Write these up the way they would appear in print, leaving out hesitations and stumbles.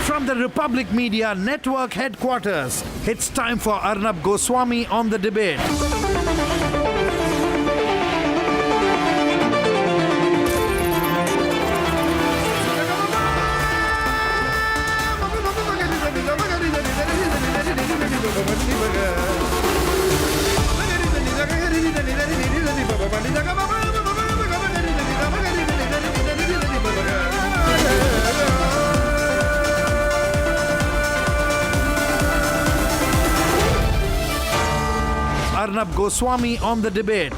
From the Republic Media Network headquarters, it's time for Arnab Goswami on the debate. Arnab Goswami on the debate.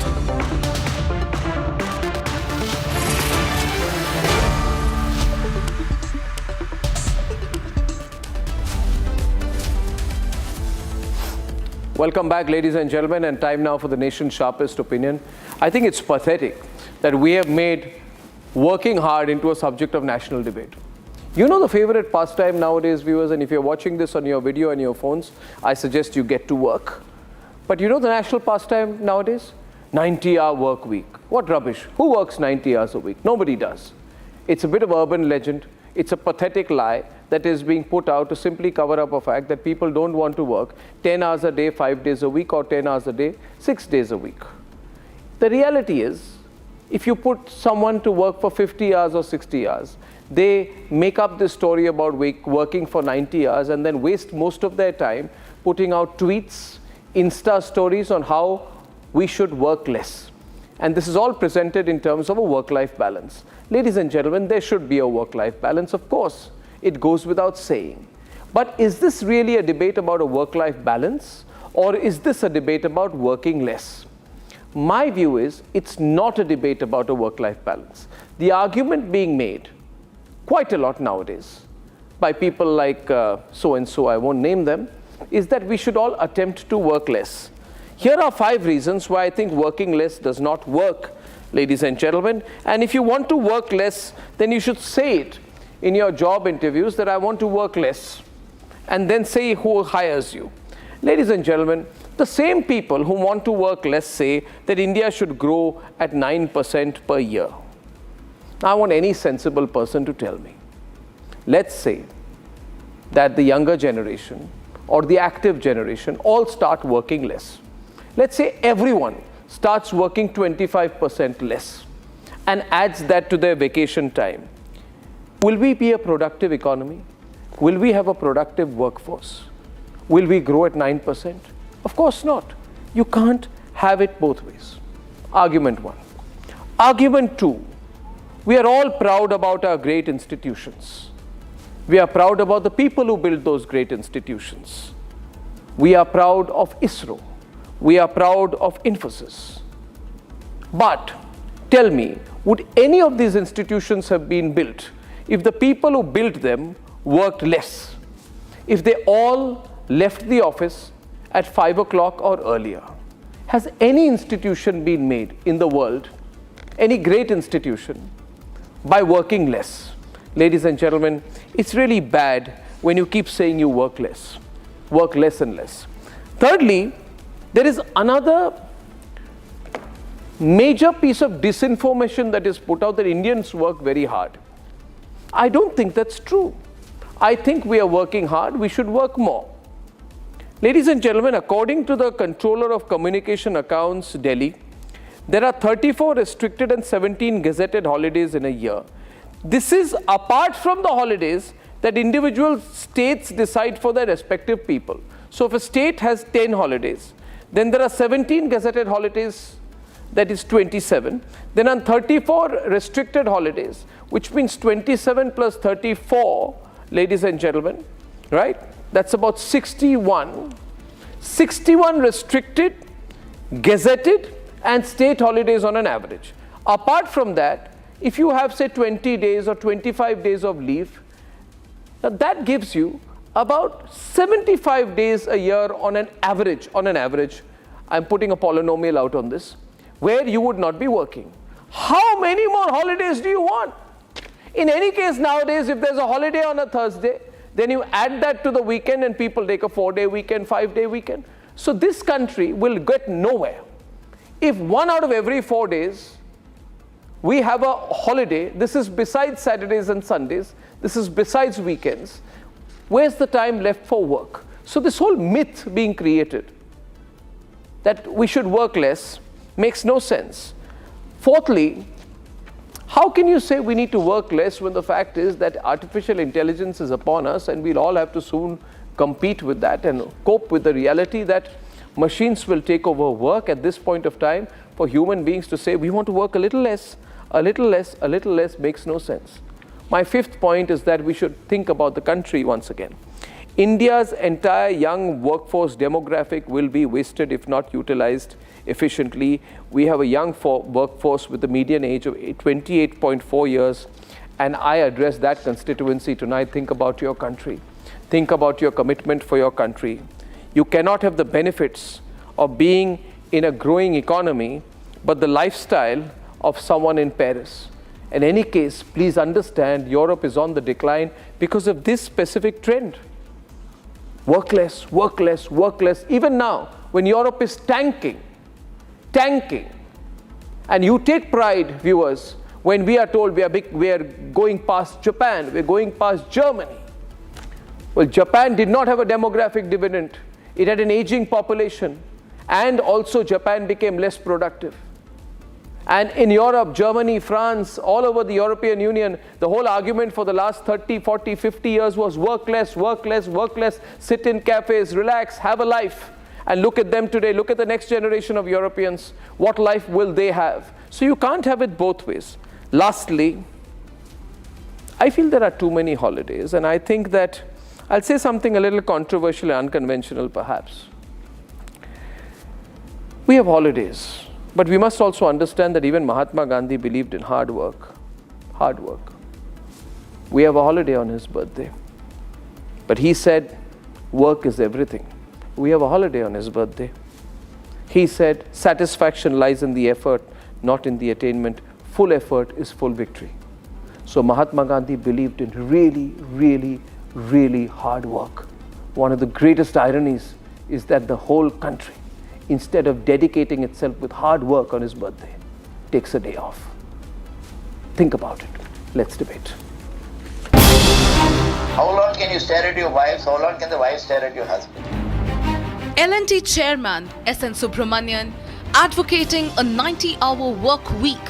Welcome back, ladies and gentlemen, and time now for the nation's sharpest opinion. I think it's pathetic that we have made working hard into a subject of national debate. You know the favorite pastime nowadays, viewers, and if you're watching this on your video and your phones, I suggest you get to work. But you know the national pastime nowadays? 90-hour work week. What rubbish. Who works 90 hours a week? Nobody does. It's a bit of urban legend. It's a pathetic lie that is being put out to simply cover up a fact that people don't want to work 10 hours a day, 5 days a week, or 10 hours a day, 6 days a week. The reality is, if you put someone to work for 50 hours or 60 hours, they make up this story about working for 90 hours and then waste most of their time putting out tweets, Insta stories on how we should work less. And this is all presented in terms of a work-life balance. Ladies and gentlemen, there should be a work-life balance, of course. It goes without saying. But is this really a debate about a work-life balance, or is this a debate about working less? My view is it's not a debate about a work-life balance. The argument being made quite a lot nowadays by people like so-and-so, I won't name them, is that we should all attempt to work less. Here are 5 reasons why I think working less does not work, ladies and gentlemen. And if you want to work less, then you should say it in your job interviews that I want to work less, and then say who hires you. Ladies and gentlemen, the same people who want to work less say that India should grow at 9% per year. Now, I want any sensible person to tell me. Let's say that the younger generation or the active generation all start working less. Let's say everyone starts working 25% less and adds that to their vacation time. Will we be a productive economy? Will we have a productive workforce? Will we grow at 9%? Of course not. You can't have it both ways. Argument 1. Argument 2. We are all proud about our great institutions. We are proud about the people who built those great institutions. We are proud of ISRO. We are proud of Infosys. But tell me, would any of these institutions have been built if the people who built them worked less? If they all left the office at 5 o'clock or earlier? Has any institution been made in the world, any great institution, by working less? Ladies and gentlemen, it's really bad when you keep saying you work less and less. Thirdly, there is another major piece of disinformation that is put out that Indians work very hard. I don't think that's true. I think we are working hard. We should work more. Ladies and gentlemen, according to the Controller of Communication Accounts, Delhi, there are 34 restricted and 17 gazetted holidays in a year. This is apart from the holidays that individual states decide for their respective people. So if a state has 10 holidays, then there are 17 gazetted holidays, that is 27. Then on 34 restricted holidays, which means 27 plus 34, ladies and gentlemen, right? That's about 61. 61 restricted, gazetted, and state holidays on an average. Apart from that, if you have, say, 20 days or 25 days of leave, now that gives you about 75 days a year on an average. I'm putting a polynomial out on this, where you would not be working. How many more holidays do you want? In any case, nowadays, if there's a holiday on a Thursday, then you add that to the weekend and people take a 4-day weekend, 5-day weekend. So this country will get nowhere. If 1 out of every 4 days, we have a holiday, this is besides Saturdays and Sundays, this is besides weekends, Where's the time left for work? So this whole myth being created that we should work less makes no sense. Fourthly, how can you say we need to work less when the fact is that artificial intelligence is upon us and we'll all have to soon compete with that and cope with the reality that machines will take over work at this point of time? For human beings to say we want to work a little less, a little less, a little less makes no sense. My fifth point is that we should think about the country once again. India's entire young workforce demographic will be wasted if not utilized efficiently. We have a young workforce with a median age of 28.4 years, and I address that constituency tonight. Think about your country. Think about your commitment for your country. You cannot have the benefits of being in a growing economy, but the lifestyle of someone in Paris. In any case, please understand Europe is on the decline because of this specific trend. Work less, work less, work less. Even now, when Europe is tanking, and you take pride, viewers, when we are told we are going past Japan, we're going past Germany. Well, Japan did not have a demographic dividend. It had an aging population, and also Japan became less productive. And in Europe, Germany, France, all over the European Union, the whole argument for the last 30, 40, 50 years was work less, work less, work less, sit in cafes, relax, have a life. And look at them today, look at the next generation of Europeans. What life will they have? So you can't have it both ways. Lastly, I feel there are too many holidays, and I think that I'll say something a little controversial and unconventional perhaps. We have holidays, but we must also understand that even Mahatma Gandhi believed in hard work. Hard work. We have a holiday on his birthday, but he said work is everything. We have a holiday on his birthday. He said satisfaction lies in the effort, not in the attainment. Full effort is full victory. So Mahatma Gandhi believed in really, really, really hard work. One of the greatest ironies is that the whole country, instead of dedicating itself with hard work on his birthday, takes a day off. Think about it. Let's debate. How long can you stare at your wives? How long can the wife stare at your husband? L&T chairman S.N. Subrahmanyan advocating a 90-hour work week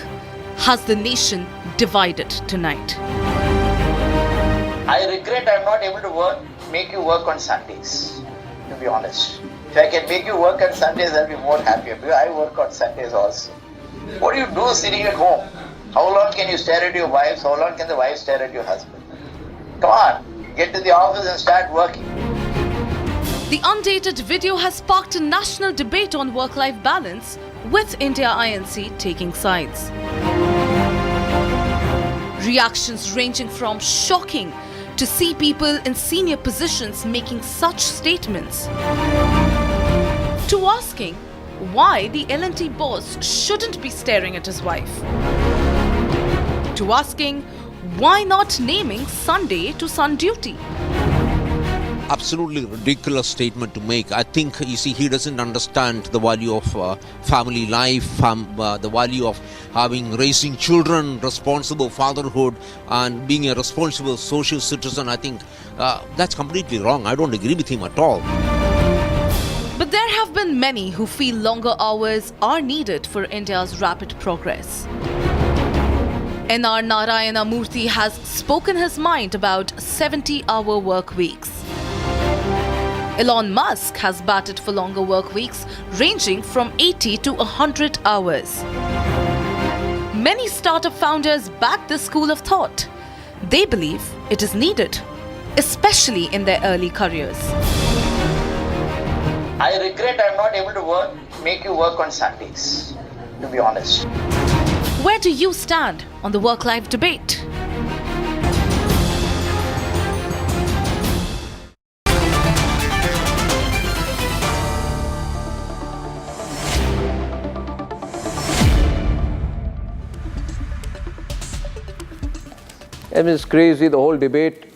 has the nation divided tonight. I regret I'm not able to make you work on Sundays, to be honest. If I can make you work on Sundays, I'll be more happier, because I work on Sundays also. What do you do sitting at home? How long can you stare at your wives? How long can the wife stare at your husband? Come on, get to the office and start working. The undated video has sparked a national debate on work-life balance, with India INC taking sides. Reactions ranging from shocking to see people in senior positions making such statements, to asking why the L&T boss shouldn't be staring at his wife, to asking why not naming Sunday to sun duty. Absolutely ridiculous statement to make. I think, you see, he doesn't understand the value of family life, the value of raising children, responsible fatherhood, and being a responsible social citizen. I think that's completely wrong. I don't agree with him at all. But there have been many who feel longer hours are needed for India's rapid progress. N.R. Narayana Murthy has spoken his mind about 70-hour work weeks. Elon Musk has batted for longer work weeks ranging from 80 to 100 hours. Many startup founders back this school of thought. They believe it is needed, especially in their early careers. I regret I'm not able to make you work on Sundays, to be honest. Where do you stand on the work-life debate? I mean, it's crazy, the whole debate.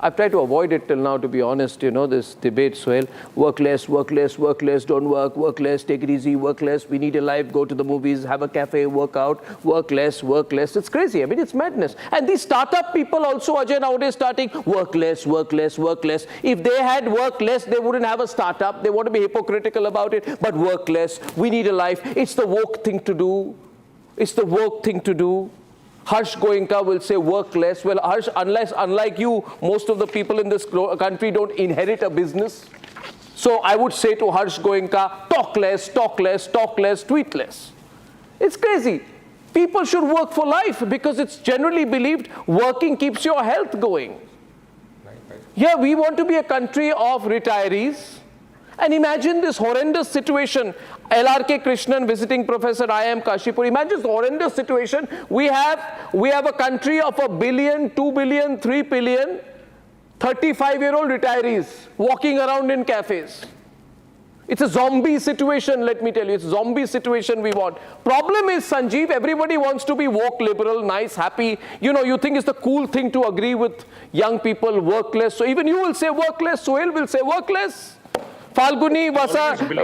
I've tried to avoid it till now, to be honest, this debate, Suhail. Work less, work less, work less, don't work less, take it easy, work less, we need a life, go to the movies, have a cafe, work out, work less, work less. It's crazy. I mean, it's madness. And these startup people also, Ajay, nowadays starting work less, work less, work less. If they had work less, they wouldn't have a startup. They want to be hypocritical about it, but work less, we need a life. It's the woke thing to do. It's the woke thing to do. Harsh Goenka will say work less. Well, Harsh, unlike you, most of the people in this country don't inherit a business. So I would say to Harsh Goenka, talk less, talk less, talk less, tweet less. It's crazy. People should work for life because it's generally believed working keeps your health going. Yeah, we want to be a country of retirees. And imagine this horrendous situation. LRK Krishnan visiting Professor IIM Kashipur. Imagine this horrendous situation. We have a country of 1 billion, 2 billion, 3 billion, 35-year-old retirees walking around in cafes. It's a zombie situation, let me tell you. It's a zombie situation we want. Problem is, Sanjeev, everybody wants to be woke, liberal, nice, happy. You think it's the cool thing to agree with young people, work less. So even you will say work less. Suhail will say work less. Falguni Vasavada,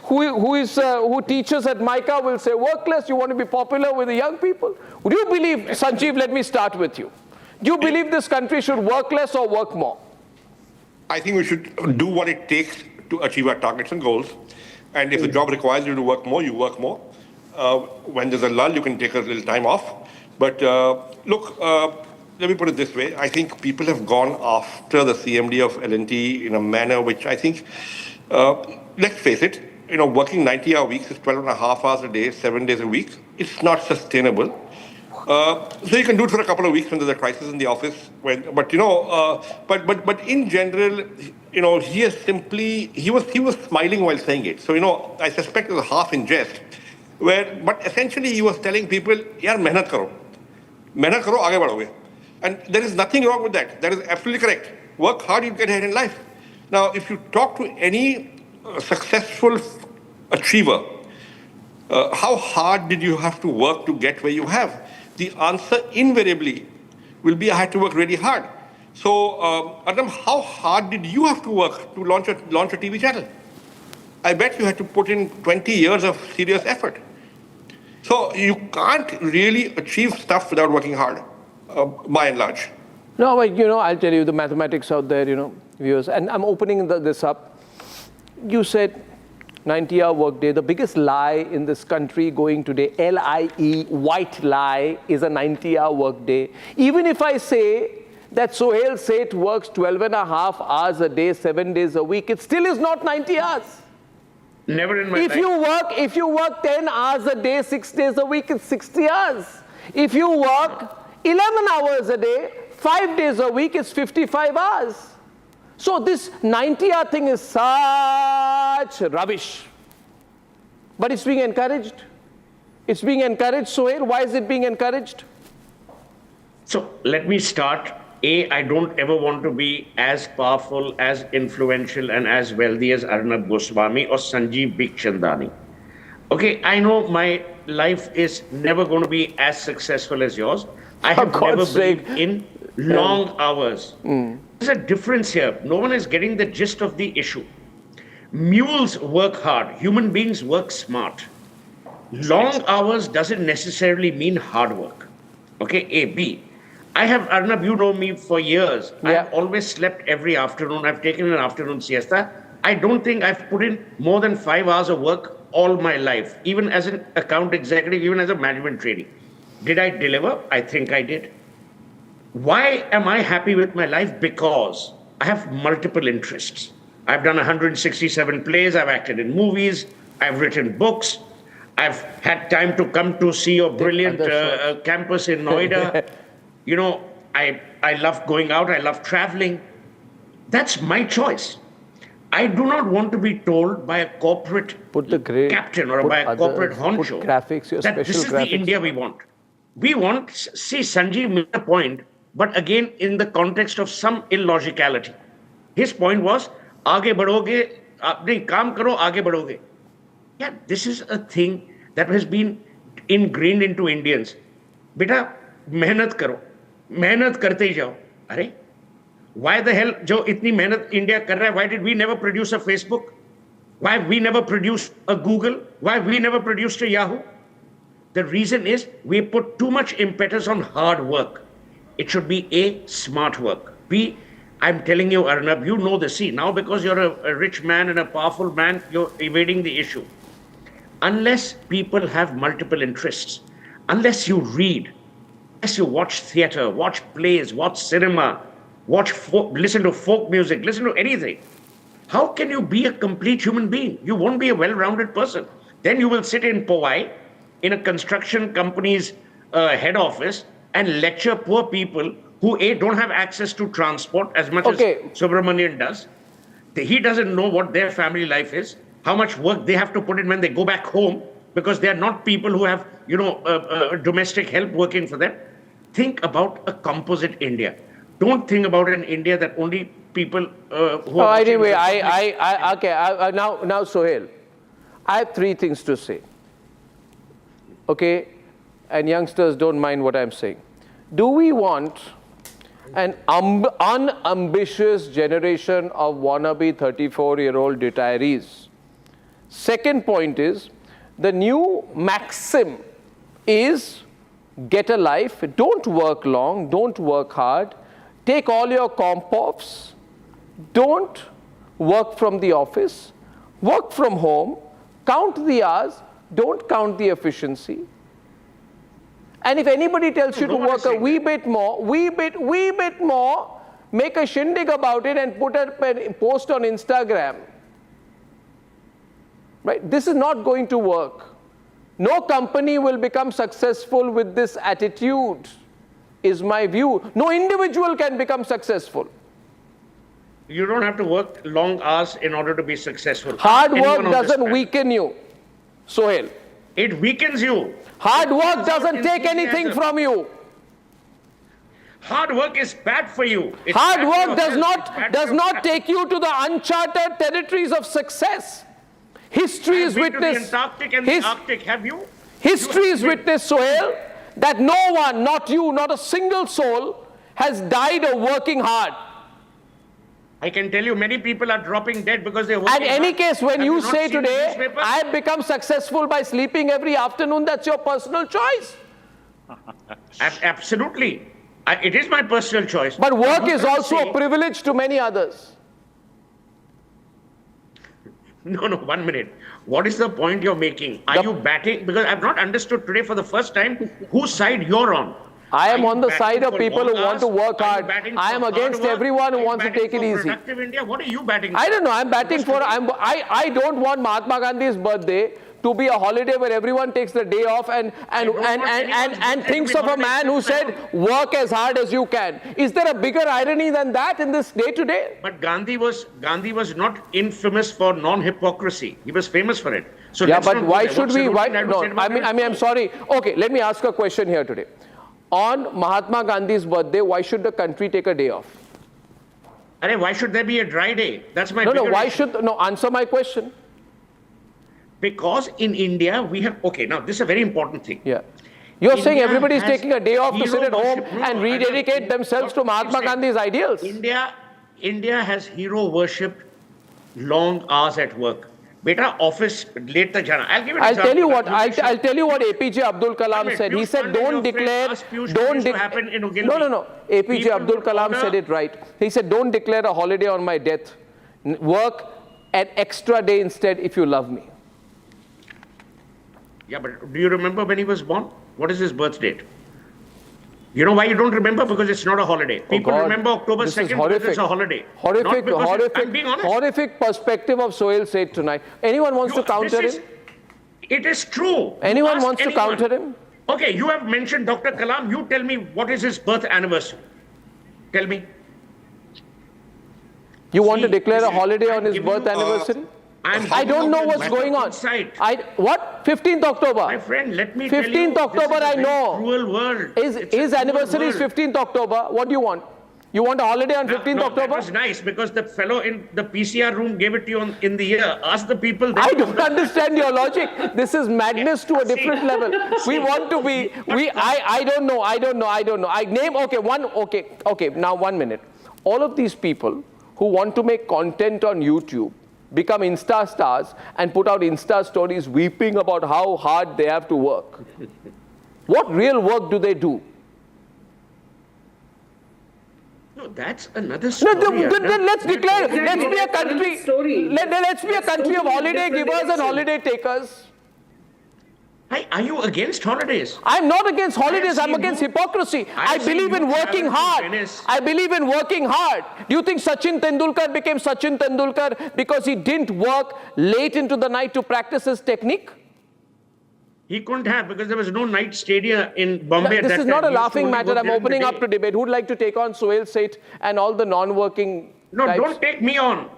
who teaches at Micah, will say work less. You want to be popular with the young people? Would you believe, Sanjeev, let me start with you. Do you believe this country should work less or work more? I think we should do what it takes to achieve our targets and goals. And if the job requires you to work more, you work more. When there's a lull, you can take a little time off. But look, let me put it this way. I think people have gone after the CMD of L&T in a manner which I think, let's face it, working 90-hour weeks is 12 and a half hours a day, 7 days a week. It's not sustainable. So you can do it for a couple of weeks when there's a crisis in the office. But in general, he was smiling while saying it. So I suspect it was half in jest. But essentially he was telling people, "Yaar, mehnat karo, aage badhoge." And there is nothing wrong with that. That is absolutely correct. Work hard, you get ahead in life. Now, if you talk to any successful achiever, how hard did you have to work to get where you have? The answer invariably will be, I had to work really hard. So, Arnab, how hard did you have to work to launch a TV channel? I bet you had to put in 20 years of serious effort. So you can't really achieve stuff without working hard, by and large. No, but I'll tell you the mathematics out there, viewers, and I'm opening this up. You said 90-hour workday. The biggest lie in this country going today, LIE, white lie, is a 90-hour workday. Even if I say that Suhail Seth works 12 and a half hours a day, 7 days a week, it still is not 90 hours. Never in my life. If you work 10 hours a day, 6 days a week, it's 60 hours. If you work 11 hours a day, 5 days a week, it's 55 hours. So this 90-hour thing is such rubbish. But it's being encouraged. It's being encouraged, Suhail. Why is it being encouraged? So let me start. I don't ever want to be as powerful, as influential, and as wealthy as Arnab Goswami or Sanjeev Bikhchandani. Okay, I know my life is never going to be as successful as yours. I have never believed in long hours. There's a difference here. No one is getting the gist of the issue. Mules work hard. Human beings work smart. Long hours doesn't necessarily mean hard work. Okay, A. B. I have, Arnab, you know me for years. Yeah. I've always slept every afternoon. I've taken an afternoon siesta. I don't think I've put in more than 5 hours of work all my life, even as an account executive, even as a management trainee. Did I deliver? I think I did. Why am I happy with my life? Because I have multiple interests. I've done 167 plays. I've acted in movies. I've written books. I've had time to come to see your brilliant campus in Noida. I love going out. I love traveling. That's my choice. I do not want to be told by a corporate captain or by a corporate honcho that this is the India we want. We want, see, Sanjeev made a point, but again, in the context of some illogicality. His point was, aage badhoge, nahi, kaam karo, aage badhoge. Yeah, this is a thing that has been ingrained into Indians. Beta, mehnat karo. Mehnat karte hi jao. अरे, why the hell, जो इतनी मेहनत India कर रहा है, why did we never produce a Facebook? Why have we never produced a Google? Why have we never produced a Yahoo? The reason is we put too much impetus on hard work. It should be A, smart work. B, I'm telling you, Arnab, you know this. See, now because you're a rich man and a powerful man, you're evading the issue. Unless people have multiple interests, unless you read, unless you watch theater, watch plays, watch cinema, listen to folk music, listen to anything, how can you be a complete human being? You won't be a well-rounded person. Then you will sit in Powai, in a construction company's head office, and lecture poor people who A, don't have access to transport as much as Subrahmanyan does. He doesn't know what their family life is, how much work they have to put in when they go back home, because they are not people who have, domestic help working for them. Think about a composite India. Don't think about an India that only people who are... Anyway, now Sohail, I have three things to say. Okay, and youngsters don't mind what I'm saying. Do we want an unambitious generation of wannabe 34-year-old retirees? Second point is, the new maxim is get a life, don't work long, don't work hard, take all your comp-offs, don't work from the office, work from home, count the hours, don't count the efficiency. And if anybody tells you to work a wee bit more, make a shindig about it and put a post on Instagram. Right? This is not going to work. No company will become successful with this attitude, is my view. No individual can become successful. You don't have to work long hours in order to be successful. Hard work doesn't weaken you, Sohail. It weakens you. Hard work doesn't take anything from you. Hard work is bad for you. Hard work does not take you to the uncharted territories of success. History is witness. The Antarctic and the Arctic, have you? History is witness, Sohail, that no one, not you, not a single soul, has died of working hard. I can tell you many people are dropping dead because they're working hard. In any case, when you not say seen the today, newspaper? I have become successful by sleeping every afternoon, that's your personal choice. Absolutely. It is my personal choice. But work is also a privilege to many others. No, 1 minute. What is the point you're making? Are you batting? Because I've not understood today for the first time whose side you're on. I am on the side of people who want to work hard. I am against everyone who wants to take it easy. Productive India? What are you batting for? I don't know. I'm batting for... I don't want Mahatma Gandhi's birthday to be a holiday where everyone takes the day off and thinks of a man who said, work as hard as you can. Is there a bigger irony than that in this day today? But Gandhi was not infamous for non-hypocrisy. He was famous for it. So yeah, but why should we... I'm sorry. Okay, let me ask a question here today. On Mahatma Gandhi's birthday, why should the country take a day off? Why should there be a dry day? That's my answer my question. Because in India, we have... Okay, now this is a very important thing. Yeah. You're saying everybody is taking a day off to sit at home and rededicate themselves to Mahatma Gandhi's ideals. India has hero worshipped long hours at work. Beta, office late tak jana. I'll give you an example. I'll tell you what APJ Abdul Kalam said. He said, don't declare... No. APJ Abdul Kalam said it right. He said, don't declare a holiday on my death. Work an extra day instead if you love me. Yeah, but do you remember when he was born? What is his birth date? You know why you don't remember? Because it's not a holiday. People remember October 2nd because it's a holiday. Horrific perspective of Sohail said tonight. Anyone wants to counter him? It is true. Anyone wants to counter him? Okay, you have mentioned Dr. Kalam. You tell me what is his birth anniversary. Tell me. You want to declare a holiday on his birth anniversary? I don't know what's going on. What? 15th October. My friend, let me tell you. 15th October, I know. Cruel world. His anniversary is 15th October. What do you want? You want a holiday on 15th No, October? that was nice because the fellow in the PCR room gave it to you in the ear. Ask the people. I don't understand your logic. This is madness to a different level. We want to be, I don't know. Okay, now 1 minute. All of these people who want to make content on YouTube become Insta stars and put out Insta stories weeping about how hard they have to work. What real work do they do? No, that's another story. Then let's declare, let's be a country. Let's be a country of holiday givers and holiday takers. Are you against holidays? I'm not against holidays. I'm against hypocrisy. I believe in working hard. I believe in working hard. Do you think Sachin Tendulkar became Sachin Tendulkar because he didn't work late into the night to practice his technique? He couldn't have because there was no night stadia in Bombay. This is not a laughing matter. I'm opening up up to debate. Who'd like to take on Suhail Seth and all the non-working No, types? don't take me on.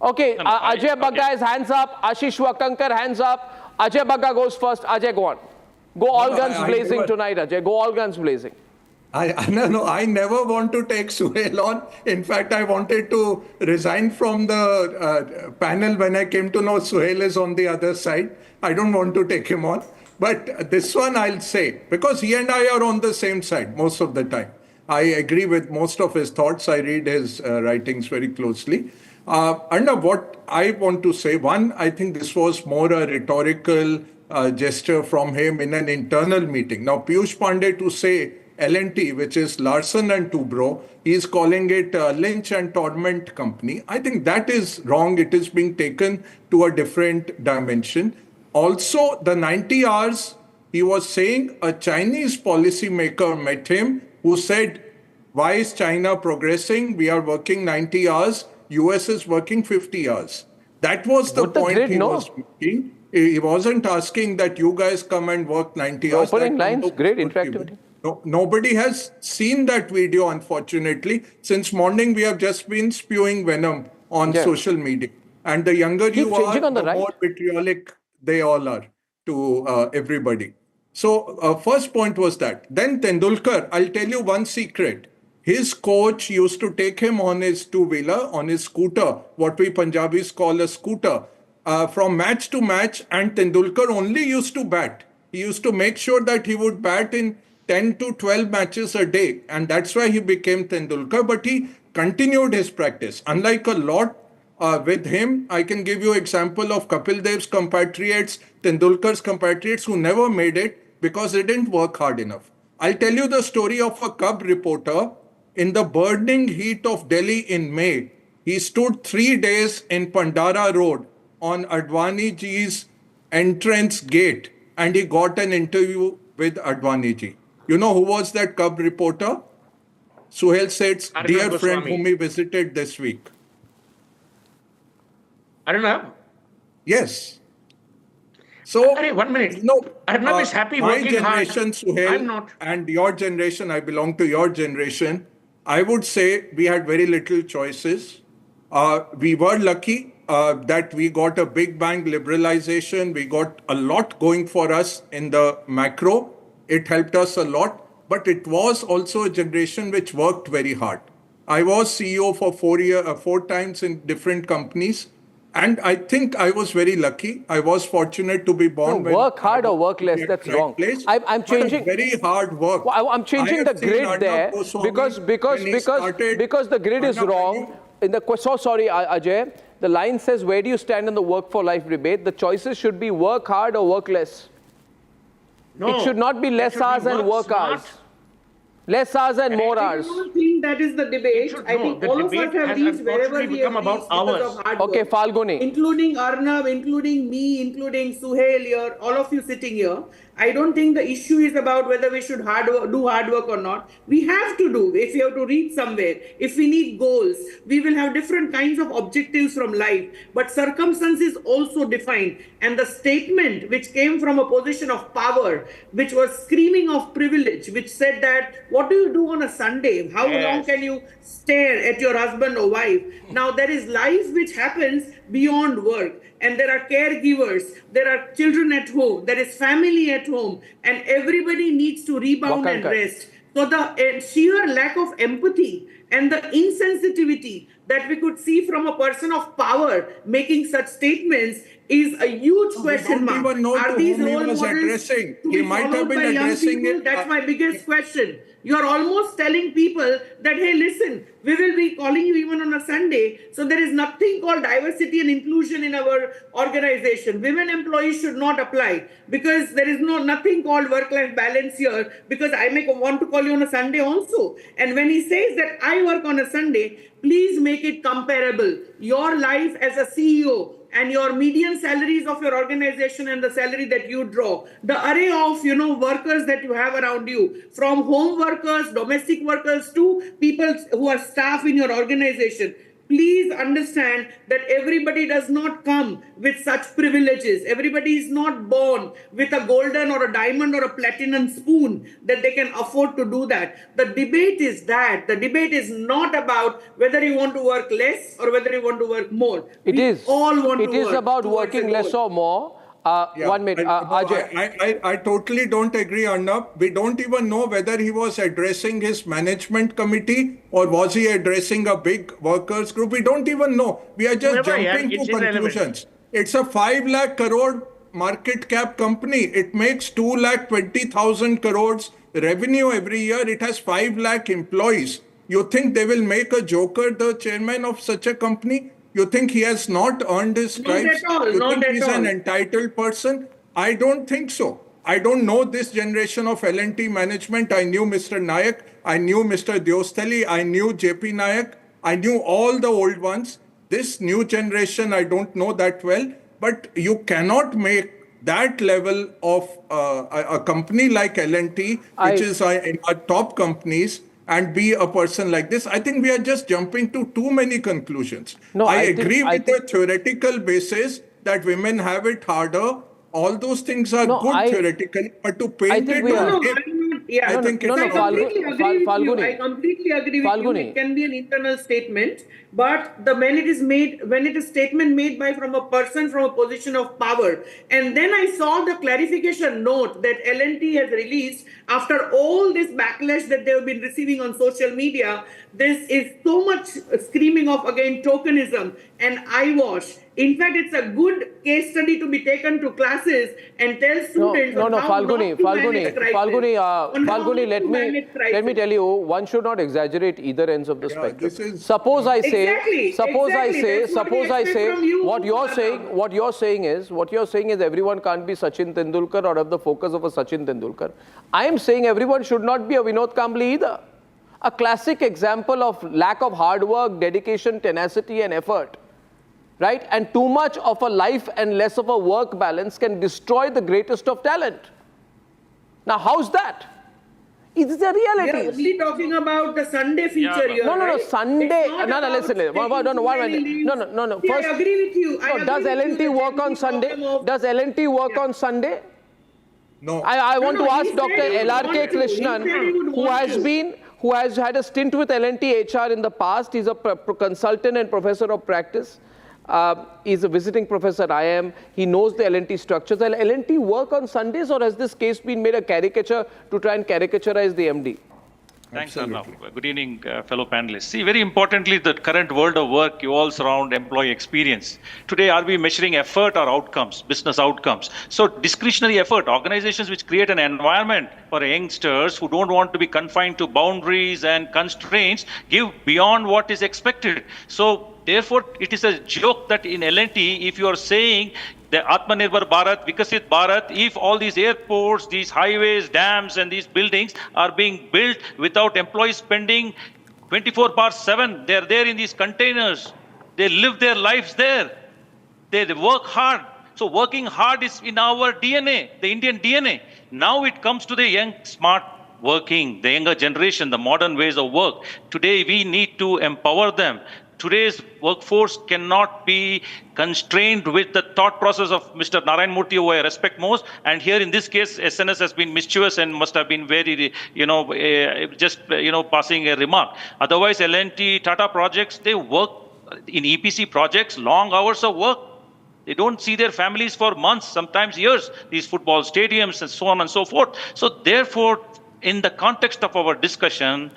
Okay, Ajay Bagga is hands up. Ashish Wakankar, hands up. Ajay Bagga goes first. Ajay, go on. Go all guns blazing tonight, Ajay. Go all guns blazing. I never want to take Suhail on. In fact, I wanted to resign from the panel when I came to know Suhail is on the other side. I don't want to take him on. But this one I'll say, because he and I are on the same side most of the time. I agree with most of his thoughts. I read his writings very closely. Arnab, what I want to say, one, I think this was more a rhetorical gesture from him in an internal meeting. Now, Piyush Pandey to say L&T, which is Larsen and Toubro, he is calling it a lynch and torment company. I think that is wrong. It is being taken to a different dimension. Also, the 90 hours, he was saying a Chinese policymaker met him who said, why is China progressing? We are working 90 hours. US is working 50 hours. That was the point he was making. He wasn't asking that you guys come and work 90 hours. Opening lines, great interactivity. No, nobody has seen that video, unfortunately. Since morning, we have just been spewing venom on social media. And the younger you are, the more vitriolic they all are to everybody. So first point was that. Then Tendulkar, I'll tell you one secret. His coach used to take him on his two-wheeler, on his scooter, what we Punjabis call a scooter, from match to match, and Tendulkar only used to bat. He used to make sure that he would bat in 10 to 12 matches a day, and that's why he became Tendulkar, but he continued his practice. Unlike a lot with him, I can give you an example of Kapil Dev's compatriots, Tendulkar's compatriots who never made it because they didn't work hard enough. I'll tell you the story of a cub reporter. In the burning heat of Delhi in May, he stood 3 days in Pandara Road on Advani ji's entrance gate and he got an interview with Advani ji. You know who was that cub reporter? Suhail Seth's dear friend whom he visited this week. Arnab? Yes. So, 1 minute. No, Arnab is happy working hard. My generation, Suhail, I'm not. And your generation, I belong to your generation. I would say we had very little choices. We were lucky that we got a big bang liberalization. We got a lot going for us in the macro. It helped us a lot. But it was also a generation which worked very hard. I was CEO for 4 times in different companies. And I think I was very lucky. I was fortunate to be born. No, work hard or work less, that's wrong. I'm changing. Very hard work. Well, I'm changing the grid there because the grid is wrong. So sorry, Ajay. The line says, where do you stand in the work for life debate? The choices should be work hard or work less. No, it should not be less hours and work hours. Less hours and more hours. I don't think that is the debate. I think all of us have reached wherever we have reached because of hard work. Okay, Falguni. Including Arnab, including me, including Suhail here, all of you sitting here. I don't think the issue is about whether we should do hard work or not. We have to do. If we have to reach somewhere, if we need goals, we will have different kinds of objectives from life. But circumstances also defined. And the statement which came from a position of power, which was screaming of privilege, which said that, what do you do on a Sunday? How long can you stare at your husband or wife? Now, there is life which happens beyond work. And there are caregivers, there are children at home, there is family at home, and everybody needs to rebound and rest. So the sheer lack of empathy and the insensitivity that we could see from a person of power making such statements is a huge question mark. Even know Are to these whom he role was models addressing. to He be might have followed been by young addressing people? it. That's my biggest question. You are almost telling people that, hey, listen, we will be calling you even on a Sunday. So there is nothing called diversity and inclusion in our organization. Women employees should not apply because there is nothing called work-life balance here, because I may want to call you on a Sunday also. And when he says that I work on a Sunday, please make it comparable. Your life as a CEO and your median salaries of your organization and the salary that you draw, the array of workers that you have around you, from home workers, domestic workers to people who are staff in your organization. Please understand that everybody does not come with such privileges. Everybody is not born with a golden or a diamond or a platinum spoon that they can afford to do that. The debate is that. The debate is not about whether you want to work less or whether you want to work more. It is about working less or more. 1 minute, Ajay. I totally don't agree, Arnab. We don't even know whether he was addressing his management committee or was he addressing a big workers group. We don't even know. We are just jumping to conclusions. It's a 5 lakh crore market cap company. It makes 2,20,000 crores revenue every year. It has 5 lakh employees. You think they will make a joker the chairman of such a company? You think he has not earned his stripes? You think he's an entitled person? I don't think so. I don't know this generation of L&T management. I knew Mr. Nayak. I knew Mr. Diostali. I knew JP Nayak. I knew all the old ones. This new generation, I don't know that well. But you cannot make that level of a company like L&T, which is in our top companies, and be a person like this. I think we are just jumping to too many conclusions. I agree with the theoretical basis that women have it harder. All those things are good theoretically, but to paint it I completely agree with you. It can be an internal statement, but when it is a statement made by from a person from a position of power, and then I saw the clarification note that L&T has released after all this backlash that they have been receiving on social media. This is so much screaming of, again, tokenism and eyewash. In fact, it's a good case study to be taken to classes and tell students. Falguni, let me tell you, one should not exaggerate either ends of the spectrum. Suppose I say, what you're saying is everyone can't be Sachin Tendulkar or have the focus of a Sachin Tendulkar. I am saying everyone should not be a Vinod Kambli either. A classic example of lack of hard work, dedication, tenacity and effort. Right? And too much of a life and less of a work balance can destroy the greatest of talent. Now, how's that? It's the reality. We are only talking about the Sunday feature here. No, Sunday. Listen. No. First, I agree with you. Does L&T work on Sunday? Does L&T work on Sunday? No. I want to ask Dr. L.R.K. Krishnan, who has had a stint with L&T HR in the past. He's a consultant and professor of practice. He's a visiting professor. I am. He knows the L&T structures. Will L&T work on Sundays, or has this case been made a caricature to try and caricaturize the MD? Thanks, Arnab. Good evening, fellow panelists. See, very importantly, the current world of work evolves around employee experience. Today, are we measuring effort or outcomes, business outcomes? So, discretionary effort, organizations which create an environment for youngsters who don't want to be confined to boundaries and constraints, give beyond what is expected. So, therefore, it is a joke that in L&T, if you are saying the Atmanirbhar Bharat, Vikasit Bharat, if all these airports, these highways, dams, and these buildings are being built without employees spending 24/7, they're there in these containers. They live their lives there. They work hard. So working hard is in our DNA, the Indian DNA. Now it comes to the young, smart working, the younger generation, the modern ways of work. Today we need to empower them. Today's workforce cannot be constrained with the thought process of Mr. Narayan Murthy, who I respect most. And here in this case, SNS has been mischievous and must have been very, passing a remark. Otherwise, L&T, Tata projects, they work in EPC projects, long hours of work. They don't see their families for months, sometimes years, these football stadiums and so on and so forth. So therefore, in the context of our discussion,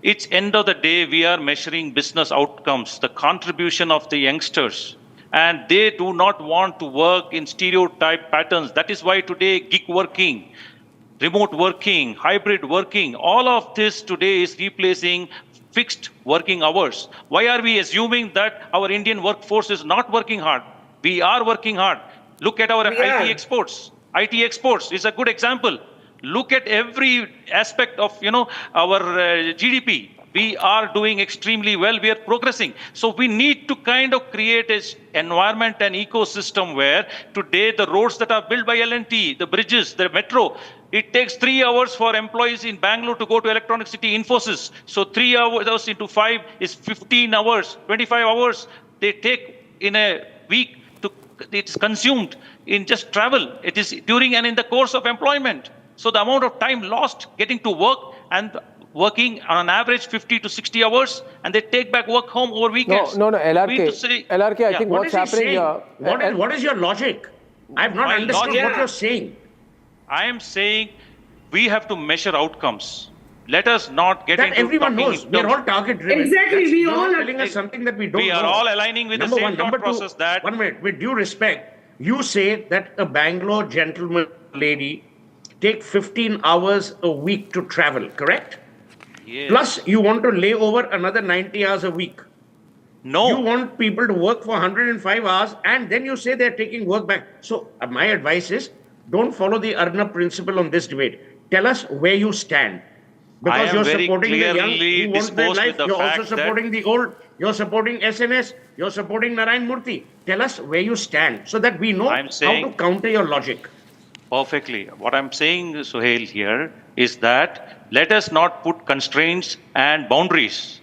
It's end of the day, we are measuring business outcomes, the contribution of the youngsters. And they do not want to work in stereotype patterns. That is why today gig working, remote working, hybrid working, all of this today is replacing fixed working hours. Why are we assuming that our Indian workforce is not working hard? We are working hard. Look at our IT exports. IT exports is a good example. Look at every aspect of our GDP. We are doing extremely well. We are progressing. So we need to kind of create an environment and ecosystem where today the roads that are built by L&T, the bridges, the metro, it takes 3 hours for employees in Bangalore to go to Electronic City Infosys. So 3 hours into 5 is 15 hours, 25 hours they take in a week. It's consumed in just travel. It is during and in the course of employment. So the amount of time lost getting to work and working on an average 50 to 60 hours, and they take back work home over weekends. No, LRK, I think what's happening here... What is your logic? I have not understood what you're saying. I am saying we have to measure outcomes. Let us not get that into everyone knows. We are all target driven. Exactly. We all are telling us something that we don't know. We are all aligning with the same thought process that... 1 minute, with due respect, you say that a Bangalore gentleman lady take 15 hours a week to travel, correct? Yes. Plus, you want to lay over another 90 hours a week. No. You want people to work for 105 hours and then you say they're taking work back. So, my advice is, don't follow the Arnab principle on this debate. Tell us where you stand. Because you're supporting the young who want their life. You're also supporting the old. You're supporting SNS. You're supporting Narayan Murthy. Tell us where you stand so that we know how to counter your logic. Perfectly. What I'm saying, Suhail, here is that let us not put constraints and boundaries.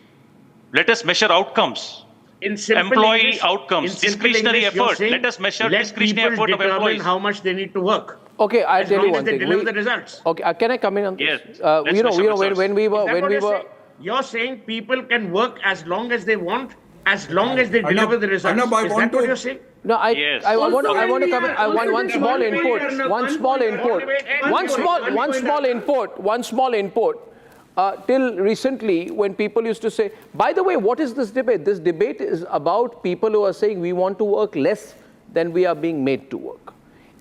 Let us measure outcomes. Employee outcomes, discretionary effort. Let us measure discretionary effort of employees. How much they need to work. Okay, I'll tell you one thing. Deliver the results. Okay, can I come in on this? Yes. When we were... You're saying people can work as long as they want, as long as they deliver the results. Is that what you're saying? No, I want to come in. I want one small input. Till recently, when people used to say, by the way, what is this debate? This debate is about people who are saying we want to work less than we are being made to work.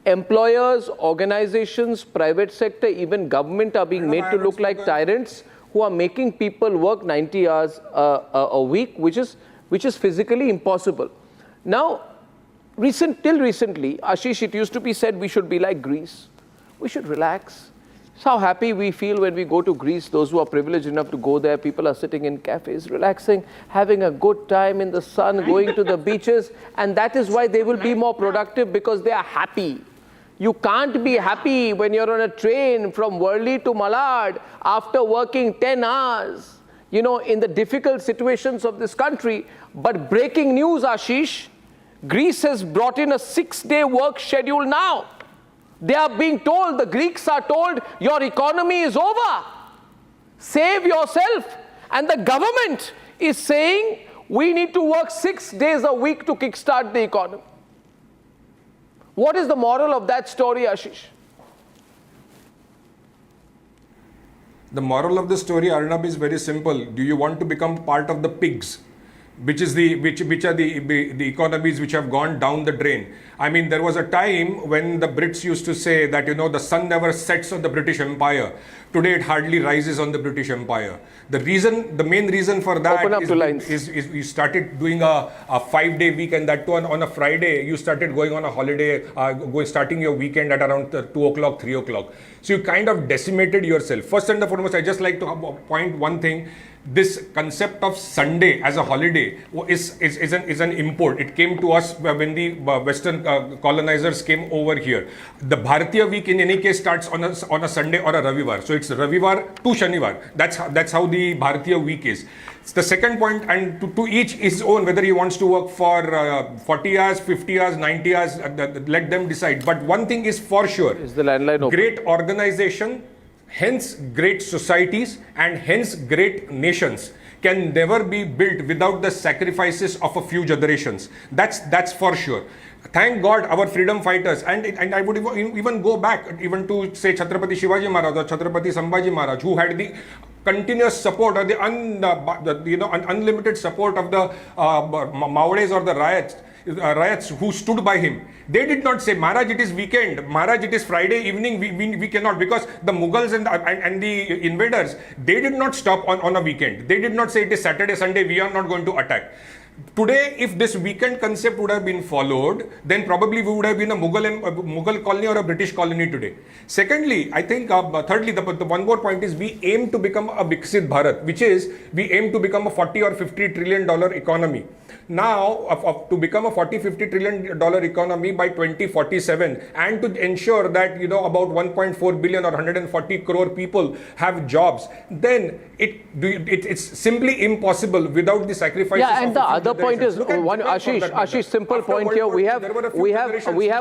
Employers, organizations, private sector, even government are being made to look like tyrants who are making people work 90 hours a week, which is physically impossible. Now, till recently, Ashish, it used to be said we should be like Greece. We should relax. It's how happy we feel when we go to Greece. Those who are privileged enough to go there, people are sitting in cafes, relaxing, having a good time in the sun, going to the beaches, and that is why they will be more productive because they are happy. You can't be happy when you're on a train from Worli to Malad after working 10 hours, in the difficult situations of this country. But breaking news, Ashish, Greece has brought in a 6-day work schedule now. They are being told, the Greeks are told, your economy is over. Save yourself. And the government is saying, we need to work 6 days a week to kickstart the economy. What is the moral of that story, Ashish? The moral of the story, Arnab, is very simple. Do you want to become part of the pigs? Which are the economies which have gone down the drain. I mean, there was a time when the Brits used to say that, the sun never sets on the British Empire. Today, it hardly rises on the British Empire. The main reason for that is you started doing a 5-day week, and that too on a Friday, you started going on a holiday, starting your weekend at around 2 o'clock, 3 o'clock. So you kind of decimated yourself. First and foremost, I just like to point one thing. This concept of Sunday as a holiday is an import. It came to us when the Western colonizers came over here. The Bharatiya week in any case starts on a Sunday or a Ravivar. So it's Ravivar to Shanivar. That's how the Bharatiya week is. It's the second point, and to each his own, whether he wants to work for 40 hours, 50 hours, 90 hours, let them decide. But one thing is for sure, is the landline open? Great organization, hence great societies, and hence great nations can never be built without the sacrifices of a few generations. That's for sure. Thank God our freedom fighters, and I would even go back even to say Chhatrapati Shivaji Maharaj or Chhatrapati Sambhaji Maharaj, who had continuous support or the unlimited support of the Maoris or the riots who stood by him. They did not say, Maharaj, it is weekend, Maharaj, it is Friday evening, we cannot, because the Mughals and the invaders, they did not stop on a weekend. They did not say it is Saturday, Sunday, we are not going to attack. Today, if this weekend concept would have been followed, then probably we would have been a Mughal colony or a British colony today. Secondly, I think, thirdly, the one more point is we aim to become a Viksit Bharat, which is we aim to become a $40 or $50 trillion economy. Now, to become a $40-50 trillion economy by 2047 and to ensure that, about 1.4 billion or 140 crore people have jobs, then it's simply impossible without the sacrifices. Yeah, and the other point is, Ashish, simple point here. We have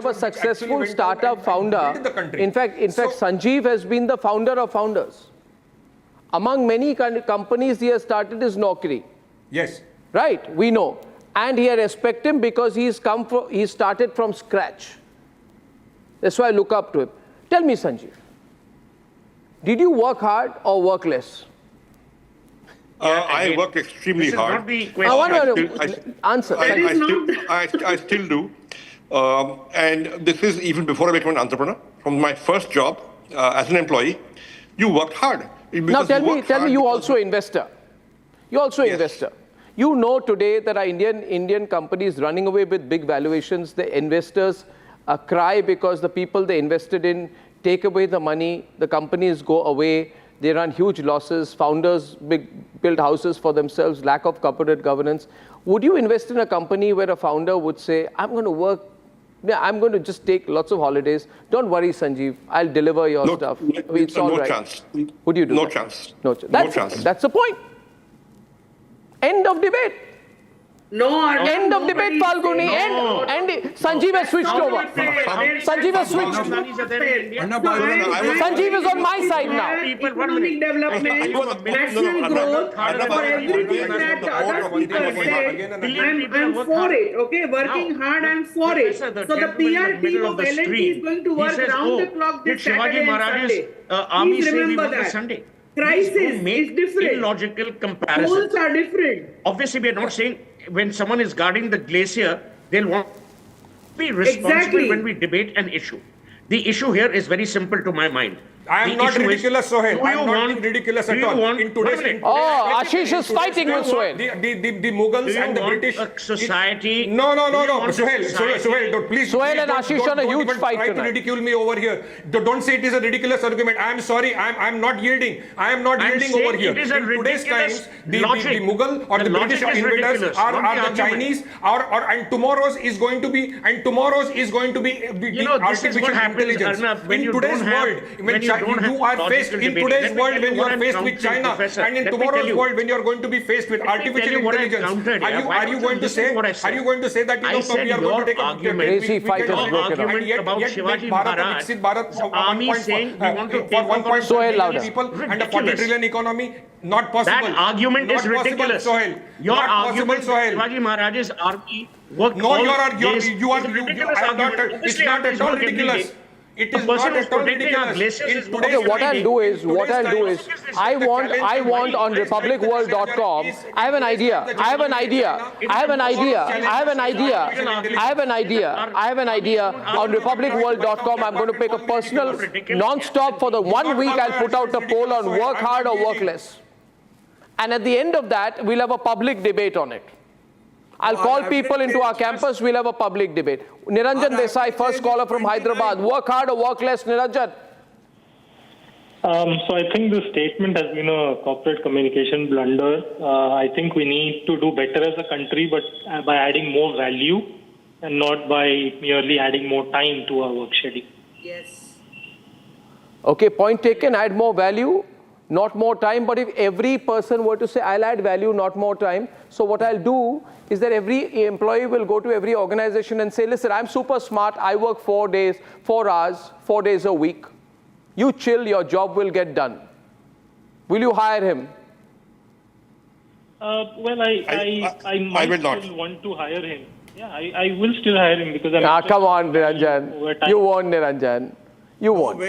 a successful startup founder. In fact, Sanjeev has been the founder of founders. Among many companies he has started is Naukri. Yes. Right, we know. And I respect him because he started from scratch. That's why I look up to him. Tell me, Sanjeev, did you work hard or work less? I worked extremely hard. Not the question. Answer. I still do. And this is even before I became an entrepreneur. From my first job as an employee, you worked hard. Now tell me, you also investor. You also investor. You know today that our Indian companies running away with big valuations, the investors cry because the people they invested in take away the money, the companies go away, they run huge losses, founders build houses for themselves, lack of corporate governance. Would you invest in a company where a founder would say, I'm going to just take lots of holidays. Don't worry, Sanjeev, I'll deliver your stuff. It's all right. Chance. Would you do no that? Chance. No chance. That's the point. End of debate. No, end of debate, Falguni. End. Sanjeev has switched over. Sanjeev has switched. Sanjeev is on my side now. Economic development, national growth, for everything that other people said, I'm for it. Okay, working hard, I'm for it. So the PR team of L&T is going to work round the clock this Saturday and Sunday. Please remember that. Crisis is different. Illogical comparison. Goals are different. Obviously, we are not saying when someone is guarding the glacier, they'll want to be responsible when we debate an issue. The issue here is very simple to my mind. I am not ridiculous, Sohail. I am not being ridiculous at all. In today's Ashish is fighting with Sohail. The Mughals and the British society. No, Sohail, please. Sohail and Ashish on a huge fight tonight. Try to ridicule me over here. Don't say it is a ridiculous argument. I am sorry. I am not yielding. I am not yielding over here. In today's times, the Mughal or the British invaders are the Chinese, and tomorrow's is going to be the artificial intelligence. In today's world, you are faced in today's world when you are faced with China, and in tomorrow's world when you are going to be faced with artificial intelligence. Are you going to say that we are going to take a crazy fight is broken up? And yet make Bharat a Viksit Bharat for 1.4 people and a 40 trillion economy? Not possible. That argument is ridiculous. Your argument, Shivaji Maharaj's army worked you are it's not at all ridiculous. It is not at all ridiculous. Okay, what I'll do is, I want on republicworld.com, I have an idea on republicworld.com. I'm going to make a personal non-stop for the 1 week. I'll put out a poll on work hard or work less. And at the end of that, we'll have a public debate on it. I'll call people into our campus, we'll have a public debate. Niranjan Desai, first caller from Hyderabad. Work hard or work less, Niranjan? So I think the statement has been a corporate communication blunder. I think we need to do better as a country, but by adding more value and not by merely adding more time to our work schedule. Yes. Okay, point taken, add more value, not more time. But if every person were to say, I'll add value, not more time. So what I'll do is that every employee will go to every organization and say, listen, I'm super smart. I work 4 hours, 4 days a week. You chill, your job will get done. Will you hire him? Well, I might will not. still want to hire him. Yeah, I will still hire him because I'm... Come on, Niranjan. You won't, Niranjan. You won't.